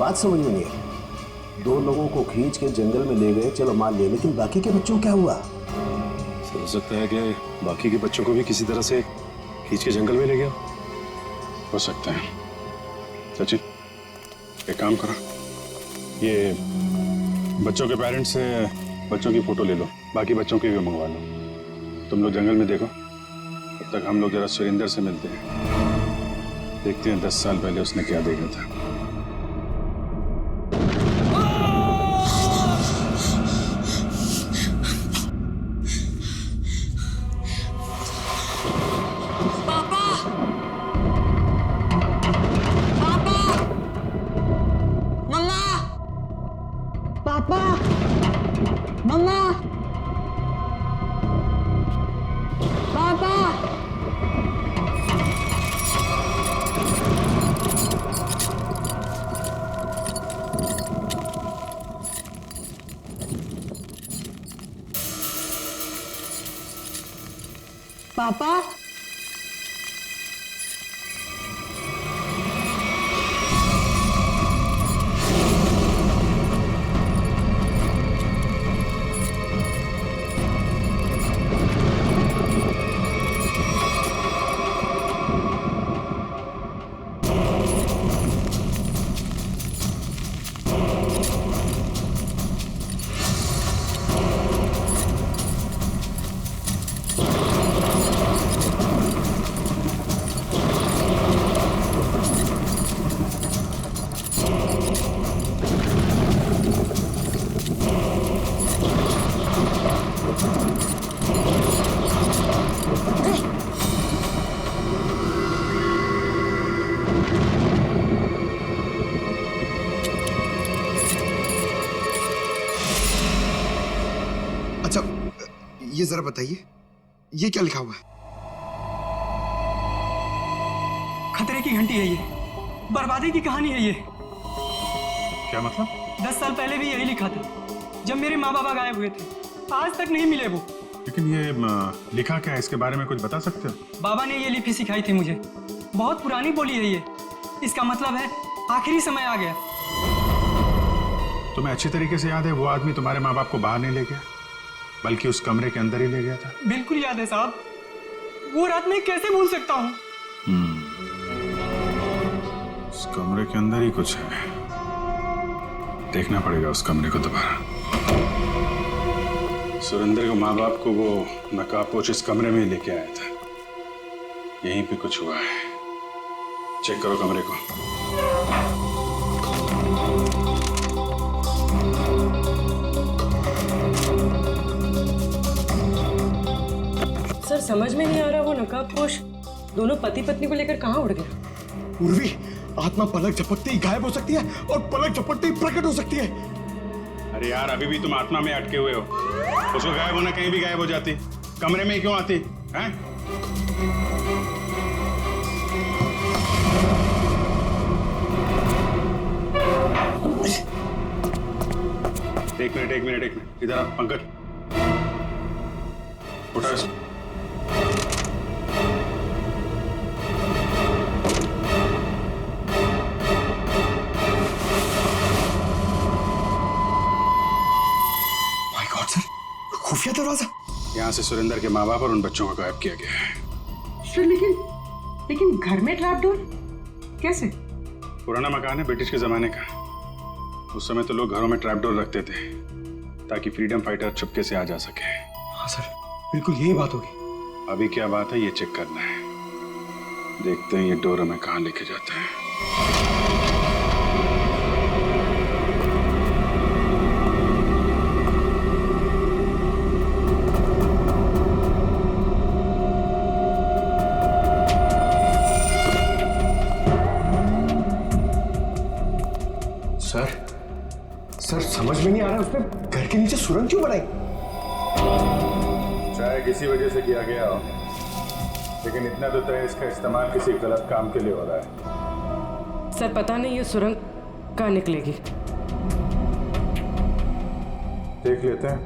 बात समझ में नहीं आई। 2 लोगों को खींच के जंगल में ले गए, चलो मान लिया, लेकिन बाकी के बच्चों क्या हुआ? हो सकता है कि बाकी के बच्चों को भी किसी तरह से खींच के जंगल में ले गया। हो सकता है। सचिन, एक काम करो, ये बच्चों के पेरेंट्स से बच्चों की फोटो ले लो, बाकी बच्चों की भी मंगवा लो। तुम लोग जंगल में देखो, तब तक हम लोग जरा सुरेंद्र से मिलते हैं, देखते हैं 10 साल पहले उसने क्या देखा था। पापा, अच्छा ये जरा बताइए, ये क्या लिखा हुआ है? खतरे की घंटी है ये, बर्बादी की कहानी है ये। क्या मतलब? 10 साल पहले भी यही लिखा था, जब मेरे माँ बाबा गायब हुए थे। आज तक नहीं मिले वो। लेकिन ये लिखा क्या है, इसके बारे में कुछ बता सकते हो? बाबा ने ये लिपि सिखाई थी मुझे, बहुत पुरानी बोली है ये। इसका मतलब है आखिरी समय आ गया। तुम्हें अच्छी तरीके से याद है वो आदमी तुम्हारे माँ बाप को बाहर नहीं ले गया, बल्कि उस कमरे के अंदर ही ले गया था? बिल्कुल याद है साहब, वो रात मैं कैसे भूल सकता हूँ। उस कमरे के अंदर ही कुछ है, देखना पड़ेगा उस कमरे को दोबारा। सुरेंद्र के माँ बाप को वो नकाबपोश इस कमरे में ही लेके आया था, यहीं पे कुछ हुआ है। चेक करो कमरे को। सर समझ में नहीं आ रहा, वो नकाबपोश दोनों पति पत्नी को लेकर कहाँ उड़ गया? उर्वी, आत्मा पलक झपकते ही गायब हो सकती है और पलक झपकते ही प्रकट हो सकती है। अरे यार, अभी भी तुम आत्मा में अटके हुए हो। उसको गायब होना कहीं भी गायब हो जाती, कमरे में ही क्यों आती हैं? एक मिनट इधर आ पंकज, उठा इसको। माय गॉड सर, खुफिया दरवाजा। यहाँ से सुरेंद्र के माँ बाप और उन बच्चों को गायब किया गया है। सर लेकिन घर में ट्रैप डोर कैसे? पुराना मकान है, ब्रिटिश के जमाने का। उस समय तो लोग घरों में ट्रैप डोर रखते थे ताकि फ्रीडम फाइटर चुपके से आ जा सके। हाँ सर, बिल्कुल यही बात होगी। अभी क्या बात है ये चेक करना है, देखते हैं ये डोर हमें कहाँ लेके जाता है। सर समझ में नहीं आ रहा, उसने घर के नीचे सुरंग क्यों बनाई? शायद किसी वजह से किया गया हो, लेकिन इतना तो तय इसका इस्तेमाल किसी गलत काम के लिए हो रहा है। सर पता नहीं ये सुरंग कहाँ निकलेगी। देख लेते हैं।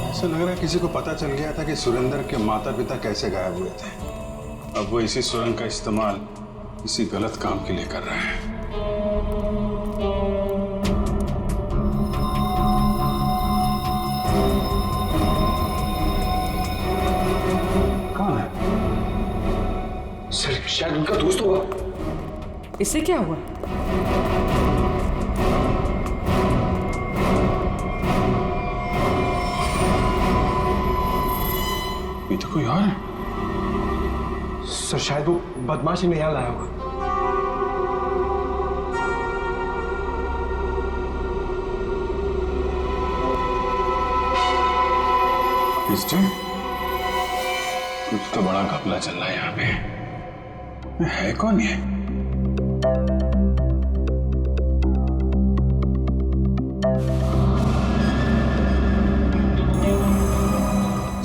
ऐसा लग रहा है किसी को पता चल गया था कि सुरेंद्र के माता पिता कैसे गायब हुए थे। अब वो इसी सुरंग का इस्तेमाल किसी गलत काम के लिए कर रहा है। कौन है? सर शायद उनका दोस्त होगा। इससे क्या हुआ? ये तो कोई और है। सर शायद वो बदमाश इन्हें यहाँ लाया होगा। कुछ तो बड़ा घपला चल रहा है यहाँ पे। है कौन ये?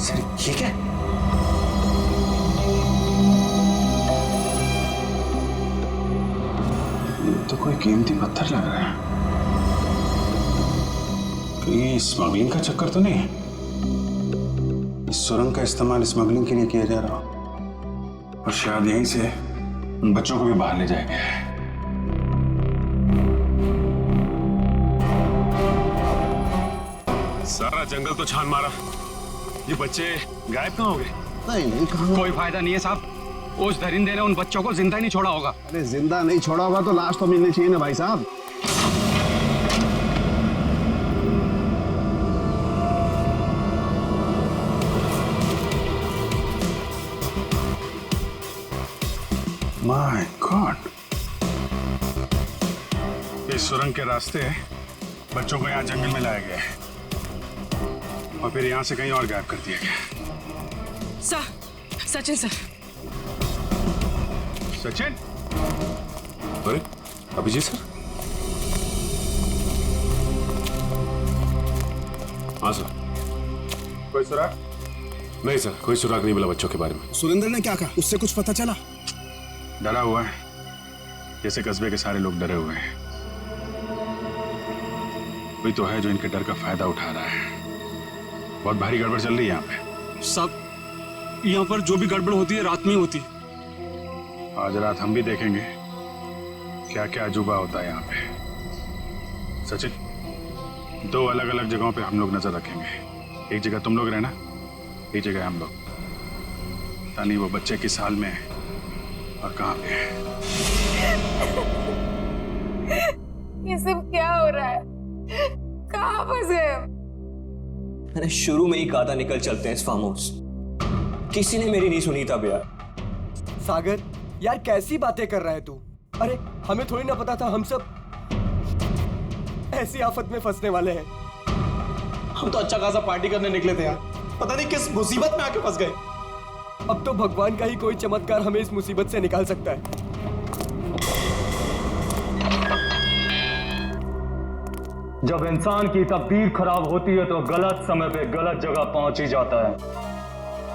सर ये क्या? ये तो कोई कीमती पत्थर लग रहा है। कहीं स्मगलिंग का चक्कर तो नहीं है? इस सुरंग का इस्तेमाल स्मगलिंग के लिए किया जा रहा हो और शायद यहीं से उन बच्चों को भी बाहर ले जाया गया है। सारा जंगल तो छान मारा, ये बच्चे गायब कहाँ हो गए? नहीं कहाँ? कोई फायदा नहीं है साहब, उस दरिंदे ने उन बच्चों को जिंदा ही नहीं छोड़ा होगा। अरे जिंदा नहीं छोड़ा होगा तो लाश तो मिलनी चाहिए ना भाई साहब। माय गॉड, इस सुरंग के रास्ते बच्चों को यहाँ जंगल में लाया गया है और फिर यहाँ से कहीं और गायब कर दिया गया। सचिन सर। सचिन? अरे अभिजीत सर। हाँ सर। कोई सुराग? नहीं सर, कोई सुराग नहीं मिला बच्चों के बारे में। सुरेंद्र ने क्या कहा? उससे कुछ पता चला? डरा हुआ है, जैसे कस्बे के सारे लोग डरे हुए हैं। कोई तो है जो इनके डर का फायदा उठा रहा है। बहुत भारी गड़बड़ चल रही है यहाँ पे। सब यहाँ पर जो भी गड़बड़ होती है रात में होती है। आज रात हम भी देखेंगे क्या क्या अजूबा होता है यहाँ पे। सचिन, 2 अलग अलग जगहों पे हम लोग नजर रखेंगे। एक जगह तुम लोग रहना, एक जगह हम लोग। पता नहीं वो बच्चे किस हाल में है और कहाँ पे है। ये सब क्या हो रहा है? कहाँ फंस गए? मैंने शुरू में ही कहा था निकल चलते हैं इस फार्म हाउस। किसी ने मेरी नहीं सुनी तब यार। सागर यार कैसी बातें कर रहा है तू? अरे हमें थोड़ी ना पता था हम सब ऐसी आफत में फंसने वाले हैं। हम तो अच्छा खासा पार्टी करने निकले थे यार, पता नहीं किस मुसीबत में आके फंस गए। अब तो भगवान का ही कोई चमत्कार हमें इस मुसीबत से निकाल सकता है। जब इंसान की तकदीर खराब होती है तो गलत समय पे गलत जगह पहुंच ही जाता है।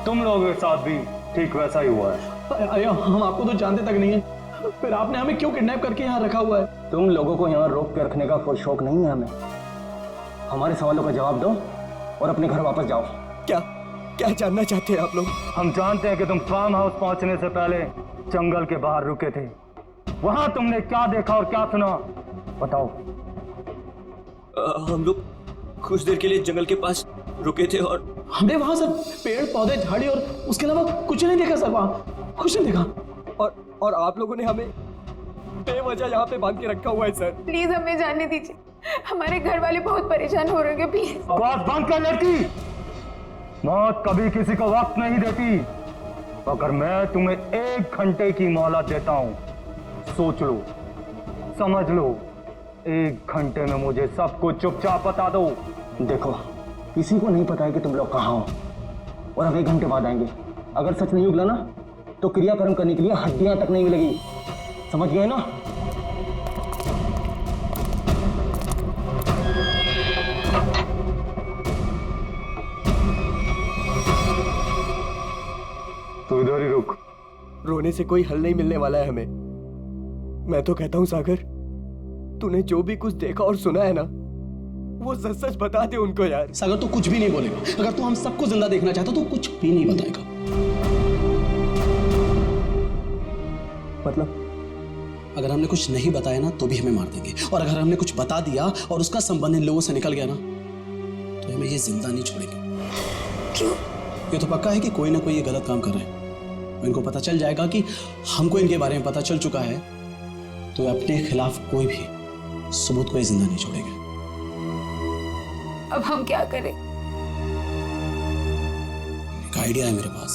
तुम लोगों के साथ भी ठीक वैसा ही हुआ है। अरे हम आपको तो जानते तक नहीं है, फिर आपने हमें क्यों किडनैप करके यहाँ रखा हुआ है? तुम लोगों को यहाँ रोक के रखने का कोई शौक नहीं है हमें। हमारे सवालों का जवाब दो और अपने घर वापस जाओ। क्या क्या जानना चाहते हैं आप लोग? हम जानते हैं कि तुम फार्म हाउस पहुंचने से पहले जंगल के बाहर रुके थे। वहां तुमने क्या देखा और क्या सुना, बताओ। हम लोग कुछ देर के लिए जंगल के पास रुके थे और हमने वहां सर पेड़ पौधे झाड़ी और उसके अलावा कुछ नहीं देखा सर, वहां कुछ नहीं देखा। और आप लोगों ने हमें बेवजह यहाँ पे बांध के रखा हुआ है सर। प्लीज हमें जाने दीजिए, हमारे घर वाले बहुत परेशान हो रहे हैं। प्लीज आवाज बंद कर लड़की। मौत कभी किसी को वक्त नहीं देती। अगर मैं तुम्हें 1 घंटे की मोहलत देता हूं, सोच लो, समझ लो। 1 घंटे में मुझे सब कुछ चुपचाप बता दो। देखो, किसी को नहीं पता है कि तुम लोग कहाँ हो और अब 1 घंटे बाद आएंगे। अगर सच नहीं उगला ना तो क्रियाकर्म करने के लिए हड्डियां तक नहीं मिलेगी। समझ गए ना? तो इधर ही रुक। रोने से कोई हल नहीं मिलने वाला है हमें। मैं तो कहता हूँ सागर, तूने जो भी कुछ देखा और सुना है ना, वो सच सच बता दे उनको यार। सागर तू कुछ भी नहीं बोलेगा। अगर तू हम सबको जिंदा देखना चाहता तो कुछ भी नहीं बताएगा। मतलब? अगर हमने कुछ नहीं बताया ना तो भी हमें मार देंगे, और अगर हमने कुछ बता दिया और उसका संबंध इन लोगों से निकल गया ना तो हमें ये जिंदा नहीं छोड़ेंगे। क्यों? ये तो पक्का है कि कोई ना कोई ये गलत काम कर रहे हैं। इनको पता चल जाएगा कि हमको इनके बारे में पता चल चुका है, तो अपने खिलाफ कोई भी सबूत को ये जिंदा नहीं छोड़ेंगे। अब हम क्या करें? एक आइडिया है मेरे पास।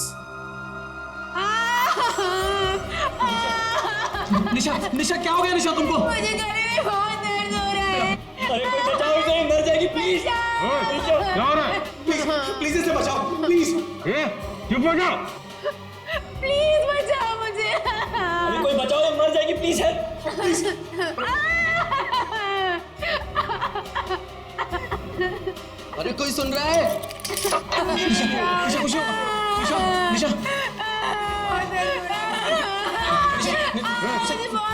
निशा, निशा क्या हो गया निशा तुमको? मुझे गले में बहुत दर्द हो रहा है। अरे कोई बचाओ इसे, मर जाएगी प्लीज। क्या हो रहा है? प्लीज इसे बचाओ प्लीज। चुप हो जाओ। प्लीज बचाओ मुझे। अरे कोई बचाओ, ये मर जाएगी प्लीज है। अरे कोई सुन रहा है? निशा खुश हो? निशा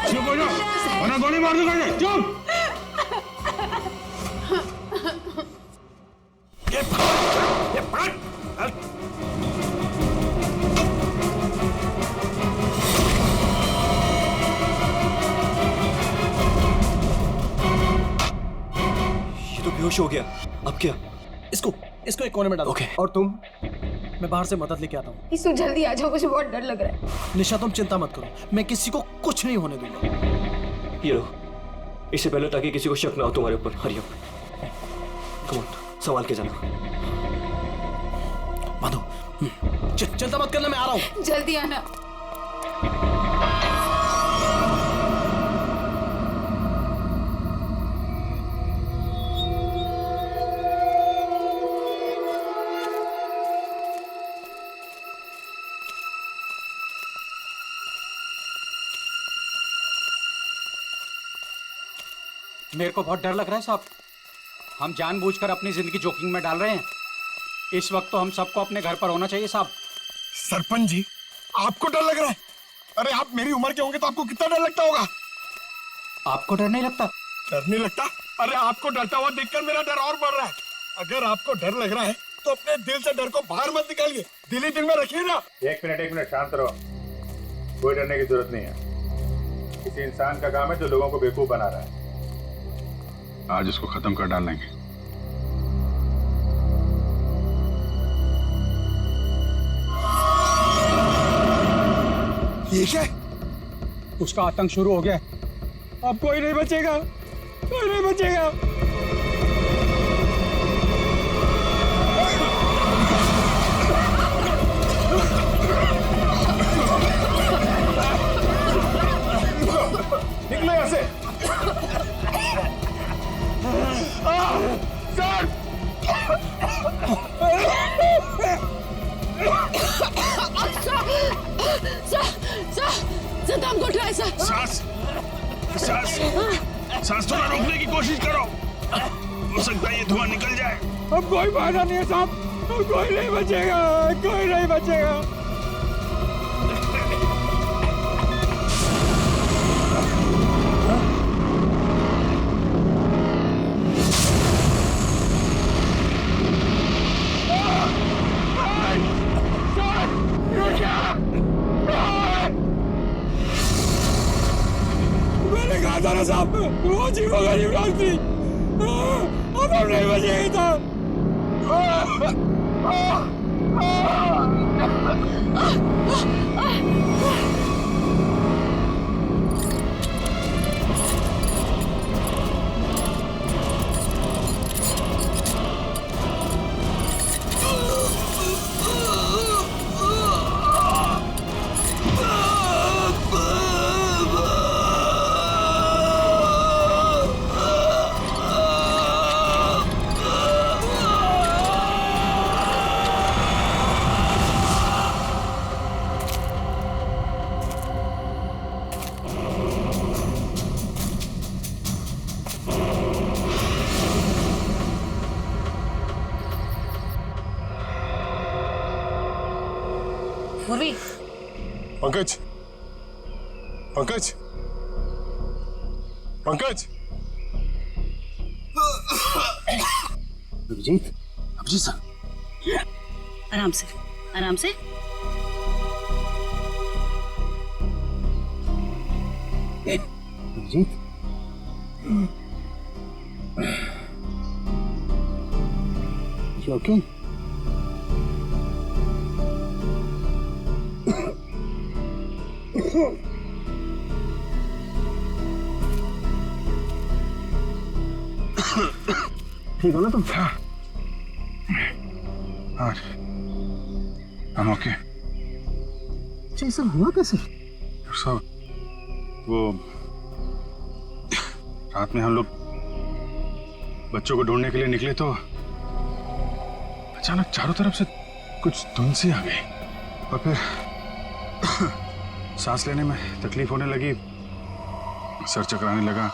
चुप हो जाओ, वरना गोली मार दूंगा। चुप। ये तो बेहोश हो गया, अब क्या? इसको एक कोने में डालो। ओके। और तुम? मैं बाहर से मदद लेके आता हूँ। इसु जल्दी आ जाओ, मुझे बहुत डर लग रहा है। निशा तुम चिंता मत करो, मैं किसी को कुछ नहीं होने दूंगा। ये लो, इससे पहले ताकि किसी को शक ना हो तुम्हारे ऊपर। हरी अप, कम ऑन, संभाल के जाना। माधो, चिंता मत करना, मैं आ रहा हूँ। जल्दी आना। मेरे को बहुत डर लग रहा है साहब। हम जानबूझकर अपनी जिंदगी जोखिम में डाल रहे हैं। इस वक्त तो हम सबको अपने घर पर होना चाहिए साहब। सरपंच जी, आपको डर लग रहा है? अरे आप मेरी उम्र के होंगे तो आपको कितना डर लगता होगा? आपको डर नहीं लगता? डर नहीं लगता? अरे आपको डरता हुआ देखकर मेरा डर और बढ़ रहा है। अगर आपको डर लग रहा है तो अपने दिल से डर को बाहर मत निकालिए, दिल ही दिल में रखिए ना। एक मिनट शांत रहो। कोई डरने की जरूरत नहीं है। किसी इंसान का काम है जो लोगों को बेवकूफ बना रहा है। आज इसको खत्म कर डालेंगे। ये क्या? उसका आतंक शुरू हो गया। अब कोई नहीं बचेगा, कोई नहीं बचेगा। निकलो यहाँ से। सर! सर दम घुट रहा है सर। सांस थोड़ा रोकने की कोशिश करो, हो सकता है ये धुआं निकल जाए। अब कोई फायदा नहीं है साहब, अब कोई नहीं बचेगा, कोई नहीं बचेगा। मैंने कहा था ना साहब, वो जीवो गरीब लोग थी। अब हम नहीं बचेंगे साहब। पूर्वी, पंकज, पंकज, पंकज। अभिजीत, अभिजीत सर, आराम से, आराम से। Abhijit, you okay? ठीक हो ना तुम? हाँ, I'm okay. अच्छा, ये सब हुआ कैसे? सब वो रात में हम लोग बच्चों को ढूंढने के लिए निकले तो अचानक चारों तरफ से कुछ धुंध सी आ गई और फिर सांस लेने में तकलीफ होने लगी, सर चकराने लगा,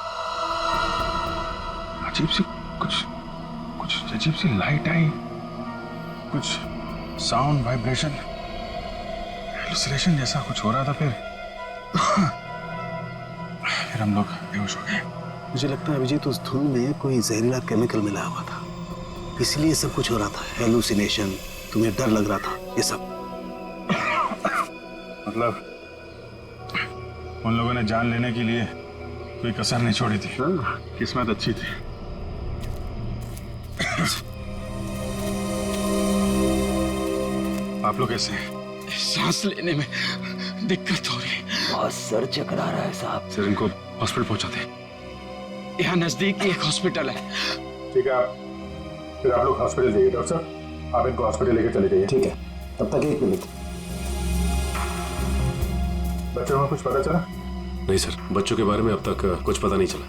अजीब सी कुछ अजीब सी लाइट आई, कुछ साउंड वाइब्रेशन हेलुसिनेशन जैसा कुछ हो रहा था। फिर हम लोग बेहोश हो गए। मुझे लगता है अभिजीत उस धुंध में कोई जहरीला केमिकल मिला हुआ था, इसलिए सब कुछ हो रहा था। हेलुसिनेशन, तुम्हें डर लग रहा था, ये सब। मतलब उन लोगों ने जान लेने के लिए कोई कसर नहीं छोड़ी थी। किस्मत अच्छी थी। आप लोग कैसे हैं? सांस लेने में दिक्कत हो रही है। बहुत सर चकरा रहा है साहब। सर इनको हॉस्पिटल पहुंचाते हैं। यहाँ नजदीक एक हॉस्पिटल है। ठीक है, फिर आप लोग हॉस्पिटल जाइए। डॉक्टर साहब, आप इनको हॉस्पिटल लेकर चले जाइए। ठीक है, तब तक 1 मिनट। बच्चों को कुछ पता चला? नहीं सर, बच्चों के बारे में अब तक कुछ पता नहीं चला।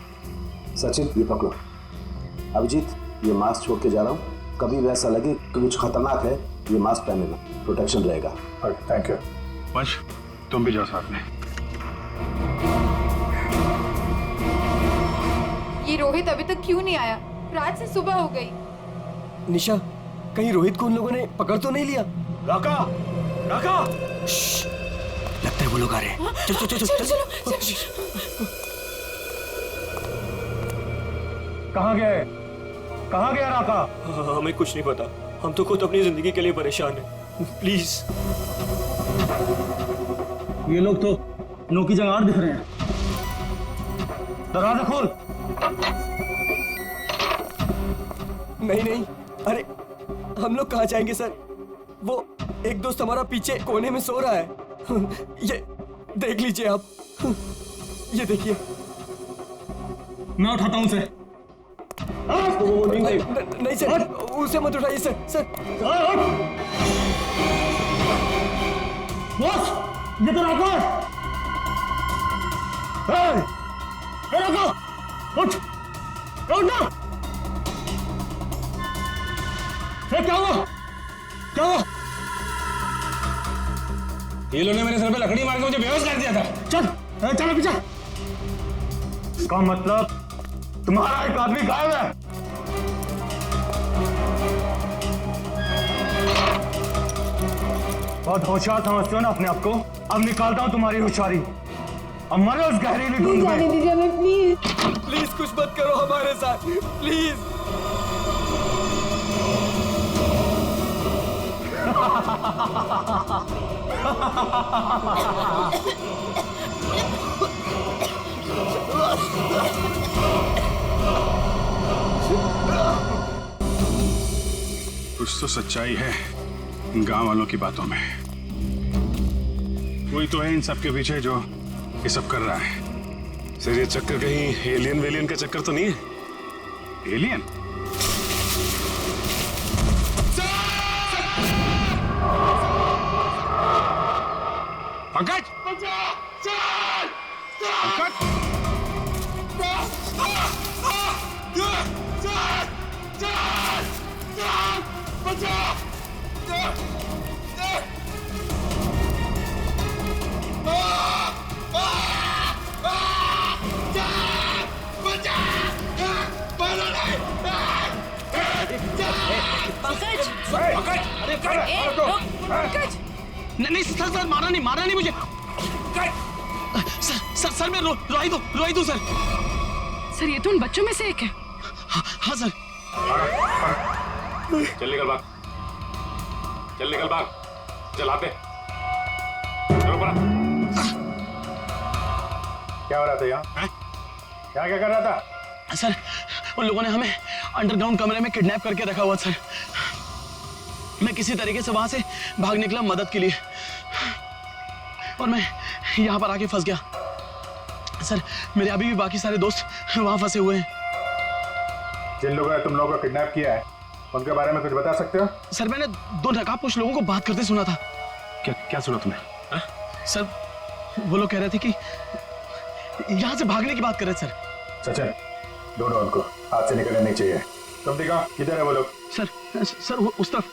सचिन, ये पकड़ो। अभिजीत, ये मास्क छोड़ के जा रहा हूँ, कभी भी ऐसा लगे कि कुछ खतरनाक है, ये मास्क पहन लेना, प्रोटेक्शन रहेगा। Thank you. वंश, तुम भी जाओ साथ में। ये रोहित अभी तक क्यों नहीं आया? रात से सुबह हो गई। निशा, कहीं रोहित को उन लोगों ने पकड़ तो नहीं लिया? राका, राका! लगता है वो लोग आ रहे हैं। चल चल चल चल चल। कहाँ गए? कहाँ गया राका? हमें कुछ नहीं पता, हम तो खुद अपनी जिंदगी के लिए परेशान हैं। प्लीज। ये लोग तो नो की जगह और दिख रहे हैं। दरवाजा खोल। नहीं नहीं, अरे हम लोग कहाँ जाएंगे सर? वो एक दोस्त हमारा पीछे कोने में सो रहा है। ये देख लीजिए आप, ये देखिए। मैं उठाता हूँ उसे। नहीं सर, उसे मत उठाइए सर। सर बॉस, ये तो राका है। राका, उठ ना। क्या हुआ? क्या हुआ? ये लोगों ने मेरे सर पे लकड़ी मार के मुझे बेहोश कर दिया था। चल चलो पीछे। इसका मतलब तुम्हारा एक आदमी गायब है। बहुत होशियार समझते हो ना अपने आप को? अब निकालता हूं तुम्हारी होशियारी। अब मरो उस गहरीली धुंध में। प्लीज कुछ मत करो हमारे साथ, प्लीज। कुछ तो सच्चाई है इन गांव वालों की बातों में। कोई तो है इन सब के पीछे जो ये सब कर रहा है। सर, ये चक्कर कहीं एलियन वेलियन का चक्कर तो नहीं है? एलियन? पंकज! नहीं सर, सर मारा नहीं मुझे। सर मैं रोई दो सर। सर, ये तो उन बच्चों में से एक है। हाँ सर। चल निकल भाग, चल आते। क्या हो रहा था यहाँ? क्या क्या कर रहा था? सर उन लोगों ने हमें अंडरग्राउंड कमरे में किडनैप करके रखा हुआ सर। मैं किसी तरीके से वहां से भाग निकला मदद के लिए और मैं यहाँ पर आके फंस गया। सर मेरे अभी भी बाकी सारे दोस्त वहां फंसे हुए हैं। जिन लोगों ने तुम लोगों को किडनैप किया है उनके बारे में कुछ बता सकते हो? सर मैंने 2 नकाबपोश लोगों को बात करते सुना था। क्या क्या सुना तुमने? सर वो लोग कह रहे थे कि यहाँ से भागने की बात कर रहे थे सर। सचिन ढूंढो उनको, हाथ से निकलने नहीं चाहिए। तुम दिखाओ किधर है वो लोग? सर वो उस तरफ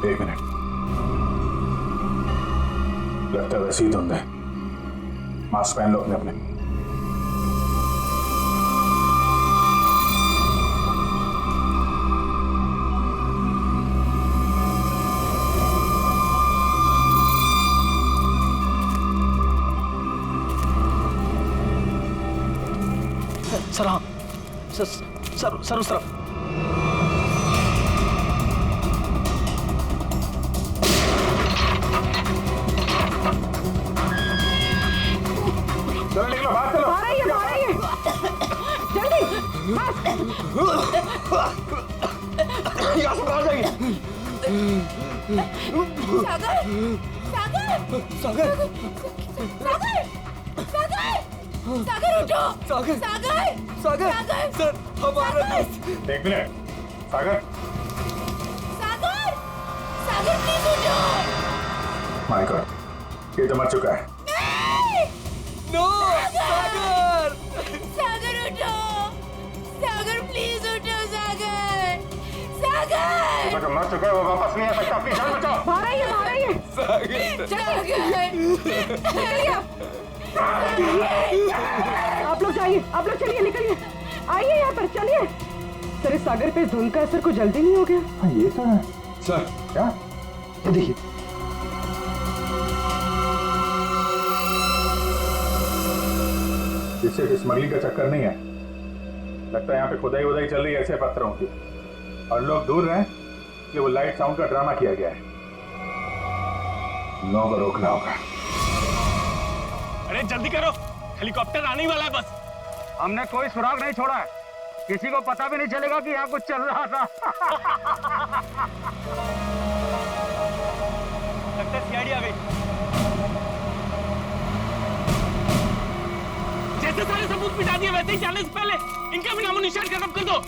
एक मिनट, लगता है वैसे ही धुंध है। मास्क पहन लो अपने अपने। सर हाँ सर उस तरफ। चलो निकलो, बाहर चलो। आ रही है जल्दी यहाँ से बाहर जाइए। सागर सागर सागर उठो। सागर सर हमारा एक मिनट, सागर प्लीज उठो। माय गॉड, ये तो मर चुका है। नो सागर उठो। सागर प्लीज उठो। सागर जो मर चुका है वो वापस नहीं आ सकता। अपनी जान बचाओ। बाहर आइए आप लोग जाइए, आप लोग चलिए, निकलिए, आइए यहाँ पर, चलिए। सर इस सागर पे धुंध का असर कुछ जल्दी नहीं हो गया? हाँ ये तो है सर। क्या? ये देखिए इससे स्मगलिंग का चक्कर नहीं है। लगता है यहाँ पे खुदाई वुदाई चल रही है ऐसे पत्थरों की, और लोग दूर रहे कि वो लाइट साउंड का ड्रामा किया गया है। लोगों को रोकना होगा। अरे जल्दी करो, हेलीकॉप्टर आने ही वाला है बस। हमने कोई सुराग नहीं छोड़ा है, किसी को पता भी नहीं चलेगा कि यहाँ कुछ चल रहा था। लगता है सीआईडी आ गई। जैसे सारे सबूत मिटा दिए वैसे ही जाने से पहले इनका भी नामो निशान खत्म कर दो।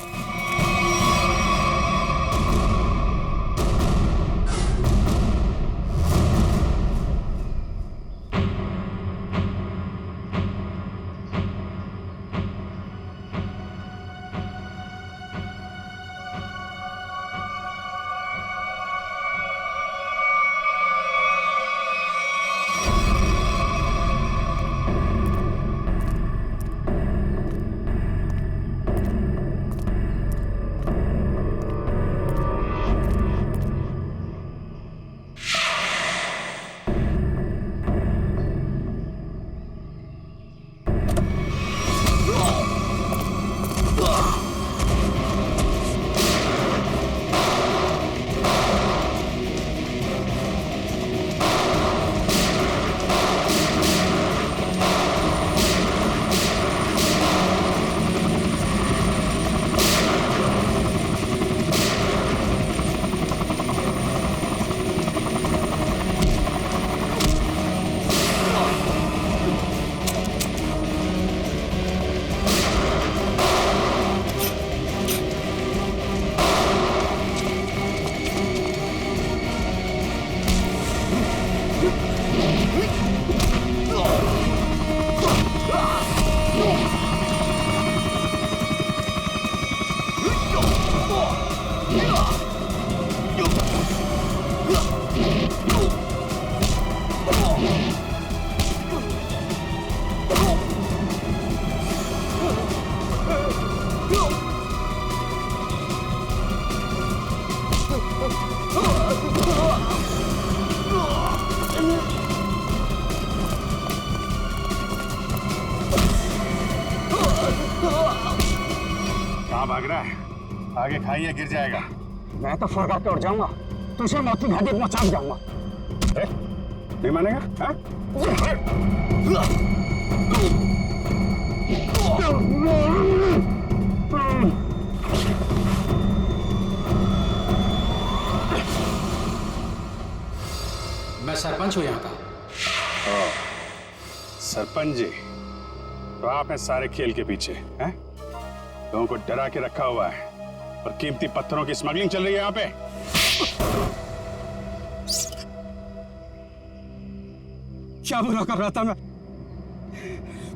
कहाँ भाग रहा है? आगे खाइए, गिर जाएगा। मैं तो फरका के उड़ जाऊंगा, तुझे मौत की घाटी पहुंचा जाऊंगा। नहीं मानेगा? हाँ? मैं सरपंच हूँ यहाँ का। सरपंच जी, तो आप हैं सारे खेल के पीछे, हैं? लोगों को डरा के रखा हुआ है और कीमती पत्थरों की स्मगलिंग चल रही है यहाँ पे। क्या बुरा कर रहा था मैं?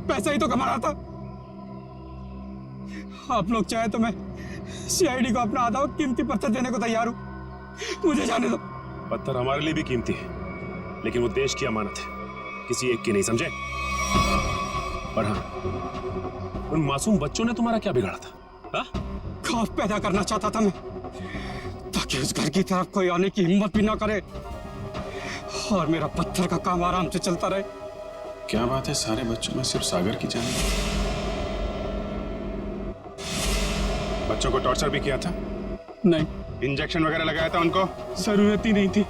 पैसा ही तो कमा रहा था। आप लोग चाहे तो मैं सीआईडी को अपना आधा कीमती पत्थर देने को तैयार हूं। मुझे जाने दो। पत्थर हमारे लिए भी कीमती है, लेकिन वो देश की अमानत है, किसी एक की नहीं, समझे? और हाँ, उन मासूम बच्चों ने तुम्हारा क्या बिगाड़ा था? हाँ? खौफ पैदा करना चाहता था मैं, ताकि उस घर की तरफ कोई आने की हिम्मत भी ना करे और मेरा पत्थर का काम आराम से चलता रहे। क्या बात है, सारे बच्चों में सिर्फ सागर की जान? बच्चों को टॉर्चर भी किया था? नहीं। इंजेक्शन वगैरह लगाया था उनको? जरूरत ही नहीं थी,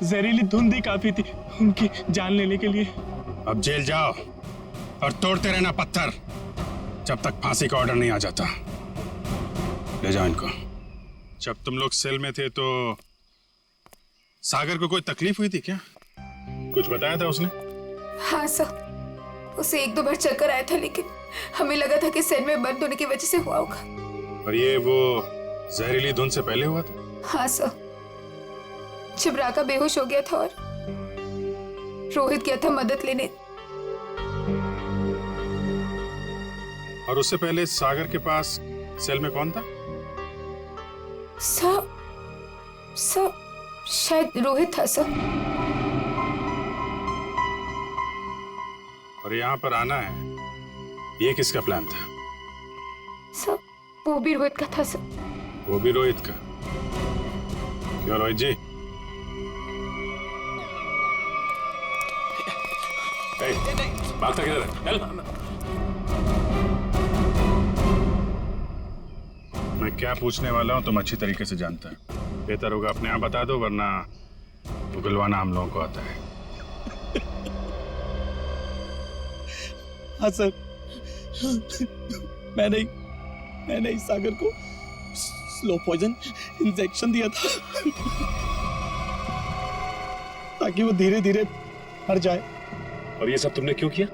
जहरीली धुंध ही काफी थी उनकी जान लेने के लिए। अब जेल जाओ और तोड़ते रहना पत्थर जब तक फांसी का ऑर्डर नहीं आ जाता। ले जाओ इनको। जब तुम लोग सेल में थे तो सागर को कोई तकलीफ हुई थी क्या? कुछ बताया था उसने? हाँ सर, उसे 1-2 बार चक्कर आया था, लेकिन हमें लगा था कि सेल में बंद होने की वजह से हुआ होगा। और ये वो जहरीली धुंध से पहले हुआ था? हाँ सर, जब राका बेहोश हो गया था और रोहित गया था मदद लेने। और उससे पहले सागर के पास सेल में कौन था? सर शायद रोहित था सर। और यहाँ पर आना है, ये किसका प्लान था? सर वो भी रोहित का था सर। वो भी रोहित का? क्यों रोहित जी? भागता किधर है? चल। मैं क्या पूछने वाला हूँ तुम अच्छी तरीके से जानता है। बेहतर होगा अपने आप बता दो, वरना उगलवाना हम लोगों को आता है। हाँ सर, मैंने इस सागर को स्लो पॉइजन इंजेक्शन दिया था ताकि वो धीरे धीरे मर जाए। और ये सब तुमने क्यों किया?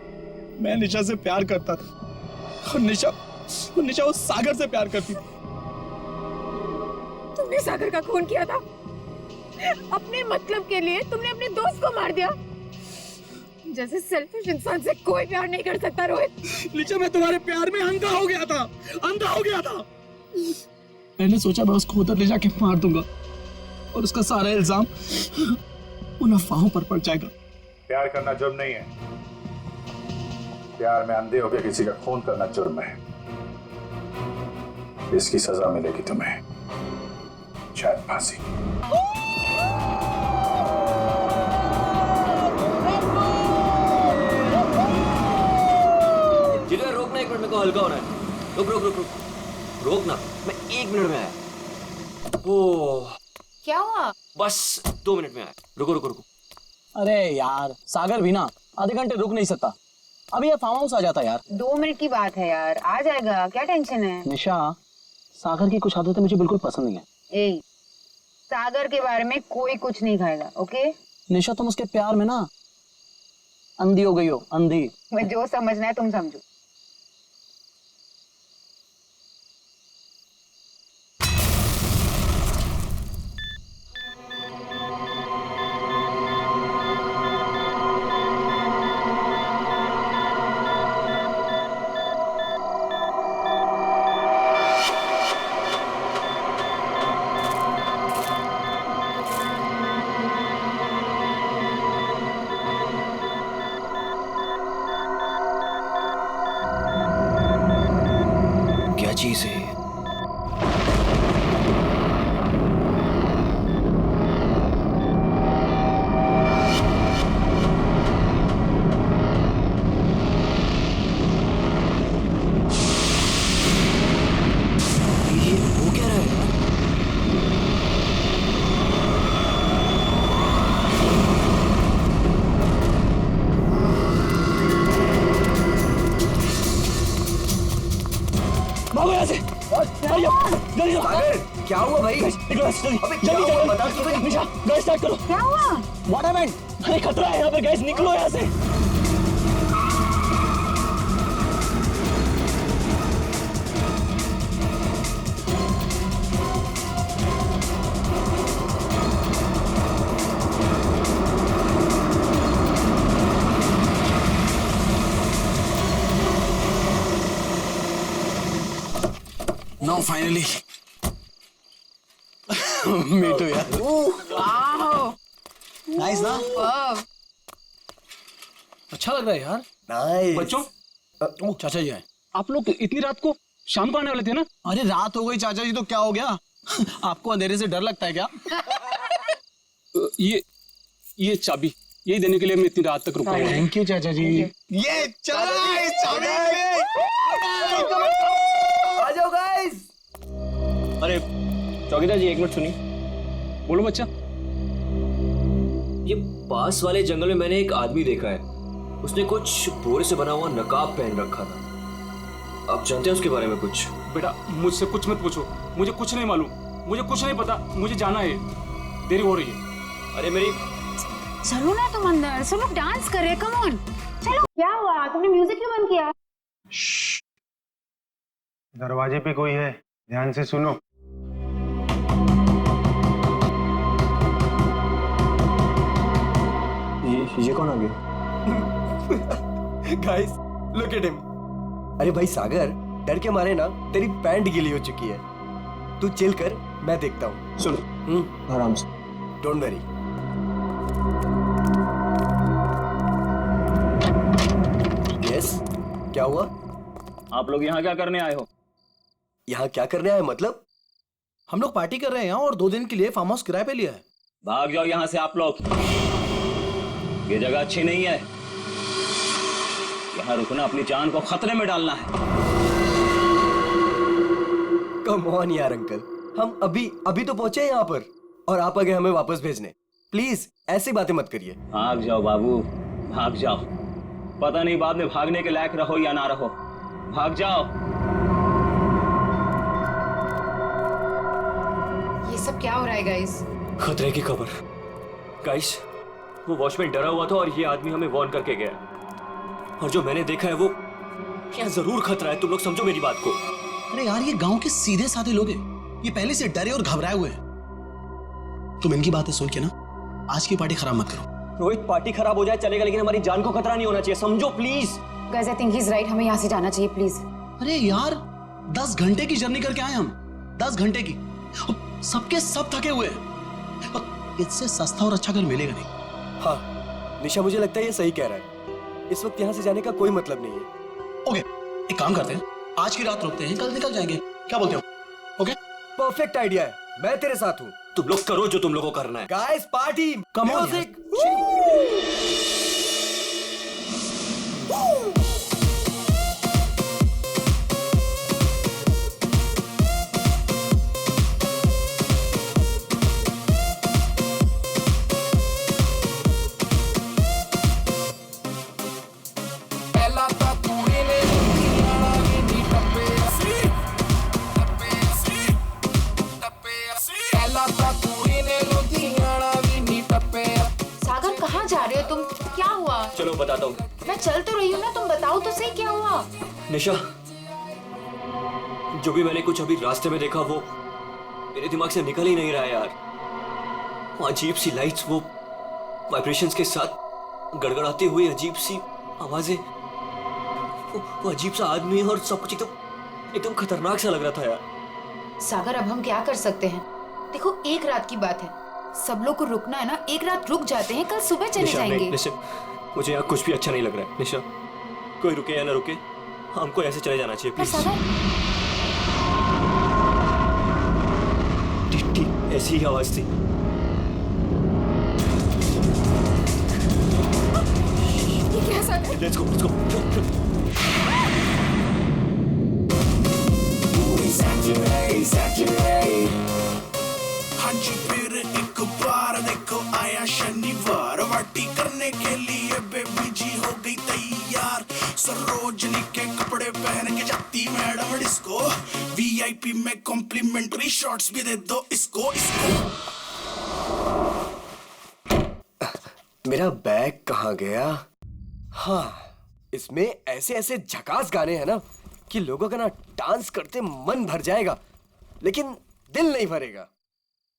मैं निशा से प्यार करता था और निशा उस सागर से प्यार करती थी। तुमने सागर का खून किया था अपने मतलब के लिए। तुमने अपने दोस्त को मार दिया। जैसे सेल्फिश इंसान से कोई प्यार नहीं कर सकता रोहित। निशा, मैं तुम्हारे प्यार में अंधा हो गया था। मैंने सोचा मैं उसको उधर ले जाके मार दूंगा और उसका सारा इल्जाम उन अफवाहों पर पड़ जाएगा। प्यार करना जुर्म नहीं है। प्यार में अंधे होकर किसी का खून करना जुर्म है। इसकी सजा मिलेगी तुम्हें, शायद फांसी। जिधर रोकना, 1 मिनट में को हल्का हो रहा है। रुक रोकना, मैं 1 मिनट में आया। ओह क्या हुआ? बस 2 मिनट में आया। रुको। अरे यार, सागर भी ना आधे घंटे रुक नहीं सकता। अभी ये फार्म हाउस आ जाता यार। 2 मिनट की बात है यार, आ जाएगा, क्या टेंशन है? निशा, सागर की कुछ आदतें मुझे बिल्कुल पसंद नहीं है। ए, सागर के बारे में कोई कुछ नहीं खाएगा, ओके? निशा, तुम उसके प्यार में ना अंधी हो गई हो, अंधी। मैं जो समझना है तुम समझो। चीज है। भागो यहाँ से। जल्दी सागर क्या हुआ भाई? निकोलस जल्दी अबे क्या जल्दी हुआ? जल्दी। बता तो सही। निशा गैस स्टार्ट करो। क्या हुआ? What happened? अरे खतरा है यहाँ पे, गैस निकलो यहाँ से। Now finally. Me too यार। नाइस ना? अच्छा लग रहा है यार। नाइस। बच्चों, चाचा जी आए। आप लोग इतनी रात को शाम को आने वाले थे ना? अरे रात हो गई चाचा जी तो क्या हो गया? आपको अंधेरे से डर लगता है क्या? ये चाबी यही देने के लिए मैं इतनी रात तक रुका हूँ। थैंक यू चाचा जी। ये चला इस चाबी आ जाओ गाइस। अरे चौकीदार जी एक मिनट सुनिए। बोलो बच्चा। ये पास वाले जंगल में मैंने एक आदमी देखा है, उसने कुछ बोरे से बना हुआ नकाब पहन रखा था। आप जानते हैं उसके बारे में कुछ? बेटा मुझसे कुछ मत पूछो, मुझे कुछ नहीं मालूम, मुझे कुछ नहीं पता, मुझे जाना है, देरी हो रही है। अरे मेरी चलो ना तुम अंदर, सब लोग डांस कर रहे हैं, कम ऑन चलो। क्या हुआ? तुमने म्यूजिक क्यों बंद किया? दरवाजे पे कोई है, ध्यान से सुनो। ये कौन आ गया? Guys look at him. अरे भाई सागर, डर के मारे ना तेरी पैंट गीली हो चुकी है। तू चिल कर, मैं देखता हूँ। सुनो आराम से, डोंट वरी। यस, क्या हुआ? आप लोग यहाँ क्या करने आए हो? यहाँ क्या करने आए मतलब? हम लोग पार्टी कर रहे हैं यहाँ और 2 दिन के लिए फार्म हाउस किराए पे लिया है। भाग जाओ यहाँ से आप लोग, ये जगह अच्छी नहीं है। यहाँ रुकना अपनी जान को खतरे में डालना है। कम ऑन यार अंकल, हम अभी तो पहुंचे हैं यहाँ पर और आप आ गए हमें वापस भेजने। प्लीज ऐसी बातें मत करिए। भाग जाओ बाबू, भाग जाओ। पता नहीं बाद में भागने के लायक रहो या ना रहो। भाग जाओ। ये सब क्या हो रहा है गाइस? खतरे की खबर। गाइस, वो वॉचमैन डरा हुआ था और ये आदमी हमें वार्न करके गया। और जो मैंने देखा है वो क्या जरूर खतरा है। तुम लोग समझो मेरी बात को। अरे यार ये गांव के सीधे साधे लोग हैं, ये पहले से डरे और घबराए हुए हैं। तुम इनकी बातें सुन के ना आज की पार्टी खराब मत करो। रोहित, पार्टी खराब हो जाए चलेगा, लेकिन हमारी जान को खतरा नहीं होना चाहिए, समझो please. Guys I think he is right, हमें यहाँ से जाना चाहिए प्लीज। अरे यार 10 घंटे की जर्नी करके आए हम, 10 घंटे की। सबके सब थके हुए हैं और इससे सस्ता और अच्छा घर मिलेगा नहीं। हाँ निशा, मुझे लगता है ये सही कह रहा है। इस वक्त यहाँ से जाने का कोई मतलब नहीं है। ओके, एक काम करते हैं, आज की रात रुकते हैं, कल निकल जाएंगे। क्या बोलते हो? ओके, परफेक्ट आइडिया है, मैं तेरे साथ हूँ। तुम लोग करो जो तुम लोगों को करना है। Guys party, come on music. Sagar कहाँ जा रहे हो तुम? क्या हुआ? चलो बताता हूँ। मैं चल तो रही हूँ ना, तुम बताओ तो सही क्या हुआ? निशा, जो भी मैंने कुछ अभी रास्ते में देखा वो मेरे दिमाग से निकल ही नहीं रहा है यार। वो अजीब सी लाइट्स, वो वाइब्रेशंस के साथ गड़गड़ाती हुई अजीब सी आवाजें, वो अजीब सा आदमी और सब कुछ एकदम खतरनाक सा लग रहा था यार। सागर अब हम क्या कर सकते हैं? देखो एक रात की बात है, सब लोग को रुकना है ना, एक रात रुक जाते हैं, कल सुबह चले जाएंगे। निशा, मुझे यहाँ कुछ भी अच्छा नहीं लग रहा है। निशा, कोई रुके या ना रुके, हमको ऐसे चले जाना चाहिए प्लीज। ठीक ऐसी ही आवाज थी। ये क्या सागर? Let's go. हाजी फिर एक बार देखो आया शनिवार, वाटी करने के लिए बेबी जी हो गई तैयार, सरोजनी के कपड़े पहन के जाती मैडम डिस्को, वीआईपी में कॉम्प्लीमेंट्री शॉट्स भी दे दो इसको इसको। मेरा बैग कहाँ गया? हाँ, इसमें ऐसे ऐसे झकास गाने हैं ना कि लोगों का ना डांस करते मन भर जाएगा, लेकिन दिल नहीं भरेगा।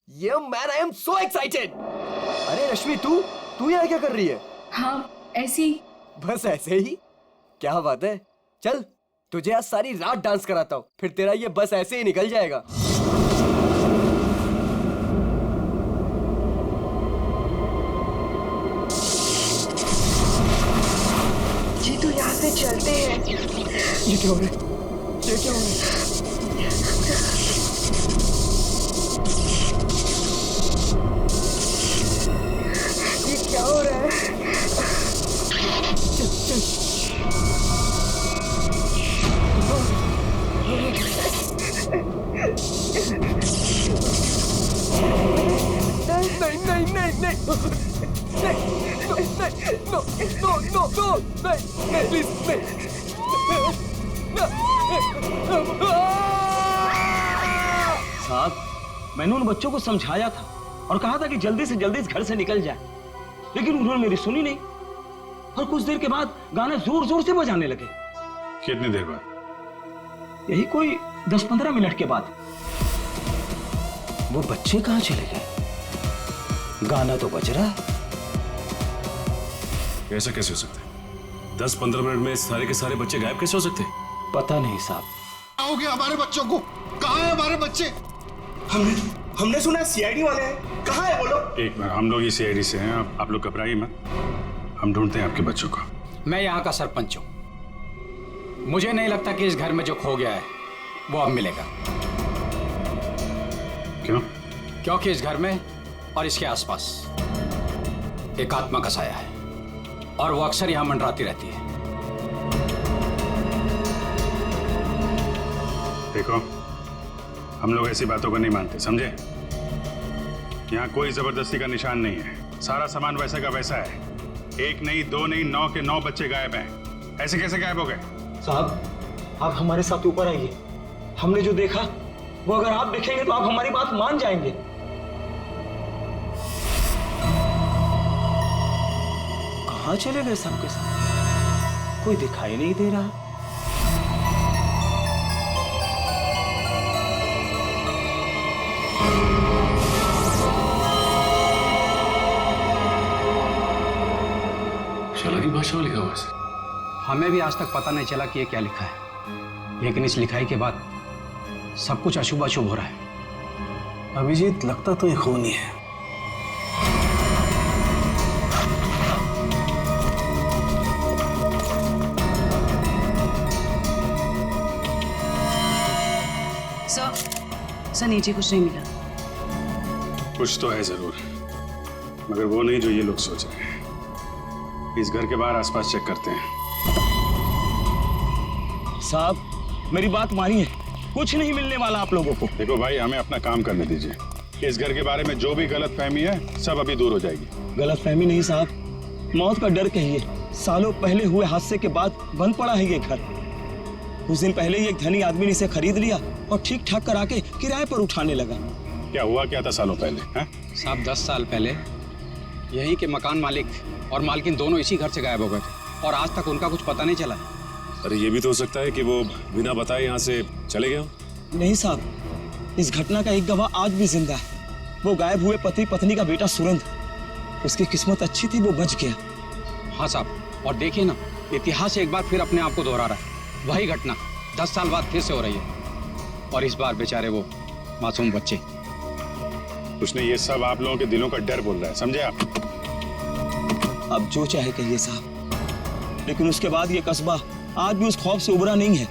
ये man, I am so excited. अरे रश्मि, तू यहाँ क्या कर रही है? हाँ, ऐसे ही। बस ऐसे ही? क्या बात है। चल, तुझे आज सारी रात डांस कराता हूँ, फिर तेरा ये बस ऐसे ही निकल जाएगा। जीतू, यहाँ से चलते हैं। ये क्या हो रहा है? ये क्या हो रहा है? ये क्या हो रहा है? चल चल। नहीं नहीं नहीं नहीं नो नो नो नो नहीं प्लीज साहब, मैंने उन बच्चों को समझाया था और कहा था कि जल्दी से जल्दी इस घर से निकल जाए, लेकिन उन्होंने मेरी सुनी नहीं और कुछ देर के बाद गाना जोर जोर से बजाने लगे। कितनी देर बाद? यही कोई 10-15 मिनट के बाद। वो बच्चे कहाँ चले गए? गाना तो बज रहा है। ऐसा कैसे हो सकता है? 10-15 मिनट में सारे के सारे बच्चे गायब कैसे हो सकते हैं? पता नहीं साहब। हो गया हमारे बच्चों को? कहाँ है हमारे बच्चे? हमने सुना सीआईडी वाले हैं, कहाँ है वो लोग? एक मिनट, हम लोग ही सीआईडी से हैं, आप लोग घबराइए मत, हम ढूंढते हैं आपके बच्चों को। मैं यहाँ का सरपंच हूँ, मुझे नहीं लगता कि इस घर में जो खो गया है वो अब मिलेगा। क्यों? क्योंकि इस घर में और इसके आसपास एक आत्मा का साया है और वो अक्सर यहाँ मंडराती रहती है। देखो, हम लोग ऐसी बातों को नहीं मानते, समझे? यहाँ कोई जबरदस्ती का निशान नहीं है, सारा सामान वैसा का वैसा है। एक नहीं, दो नहीं, 9 के 9 बच्चे गायब हैं। ऐसे कैसे गायब हो गए? साहब, आप हमारे साथ ऊपर आइए। हमने जो देखा वो अगर आप देखेंगे तो आप हमारी बात मान जाएंगे। कहाँ चले गए सबके साथ? कोई दिखाई नहीं दे रहा। की भाषा में लिखा हुआ है। हमें भी आज तक पता नहीं चला कि ये क्या लिखा है, लेकिन इस लिखाई के बाद सब कुछ अशुभ अशुभ हो रहा है। अभिजीत, लगता तो ये खून ही है। सर नीचे कुछ नहीं मिला। कुछ तो है जरूर, मगर वो नहीं जो ये लोग सोच रहे हैं। इस घर के बाहर आसपास चेक करते हैं। साहब, मेरी बात मानिए, कुछ नहीं मिलने वाला आप लोगों को। देखो भाई, हमें अपना काम करने दीजिए। इस घर के बारे में जो भी गलतफहमी है सब अभी दूर हो जाएगी। गलतफहमी नहीं साहब, मौत का डर कहिए। सालों पहले हुए हादसे के बाद बंद पड़ा है ये घर। कुछ दिन पहले ही एक धनी आदमी ने इसे खरीद लिया और ठीक ठाक करा के किराए पर उठाने लगा। क्या हुआ क्या था सालों पहले? साहब 10 साल पहले यही के मकान मालिक और मालकिन दोनों इसी घर से गायब हो गए थे और आज तक उनका कुछ पता नहीं चला। अरे ये भी तो हो सकता है कि वो बिना बताए यहाँ से चले गए हो। नहीं साहब, इस घटना का एक गवाह आज भी जिंदा है। वो गायब हुए पति पत्नी का बेटा सुरंद। उसकी किस्मत अच्छी थी, वो बच गया। हाँ साहब, और देखिए ना, इतिहास एक बार फिर अपने आप को दोहरा रहा है। वही घटना 10 साल बाद फिर से हो रही है और इस बार बेचारे वो मासूम बच्चे। उसने ये सब आप लोगों के दिलों का डर बोल रहा है, समझे आप? अब जो चाहे कहिए साहब, लेकिन उसके बाद ये कस्बा आज भी उस खौफ से उबरा नहीं है।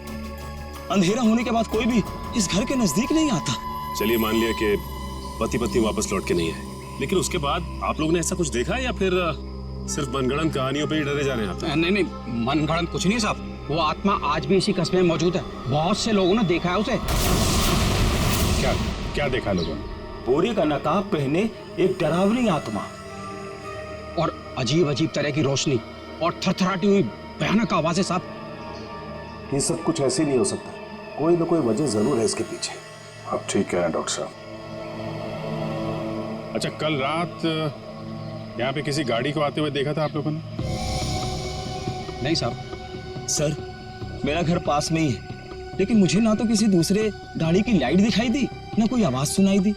अंधेरा होने के बाद कोई भी इस घर के नजदीक नहीं आता। चलिए मान लिया कि पति पत्नी वापस लौट के नहीं आए, लेकिन उसके बाद आप लोगों ने ऐसा कुछ देखा है या फिर सिर्फ मनगढ़ंत कहानियों पे ही डरे जा रहे हैं आप? नहीं, मनगढ़ंत कुछ नहीं साहब। वो आत्मा आज भी इसी कस्बे में मौजूद है। बहुत से लोगों ने देखा है उसे। क्या देखा लोगों ने? बोरे का नकाब पहने एक डरावनी आत्मा और अजीब अजीब तरह की रोशनी और थरथराती हुई भयानक आवाजें साहब। ये सब कुछ ऐसे नहीं हो सकता, कोई ना कोई वजह जरूर है इसके पीछे। आप ठीक कह रहे हैं डॉक्टर साहब। अच्छा, कल रात यहाँ पे किसी गाड़ी को आते हुए देखा था आप लोगों ने? नहीं साहब। सर, मेरा घर पास में ही है, लेकिन मुझे ना तो किसी दूसरे गाड़ी की लाइट दिखाई दी, ना कोई आवाज सुनाई दी।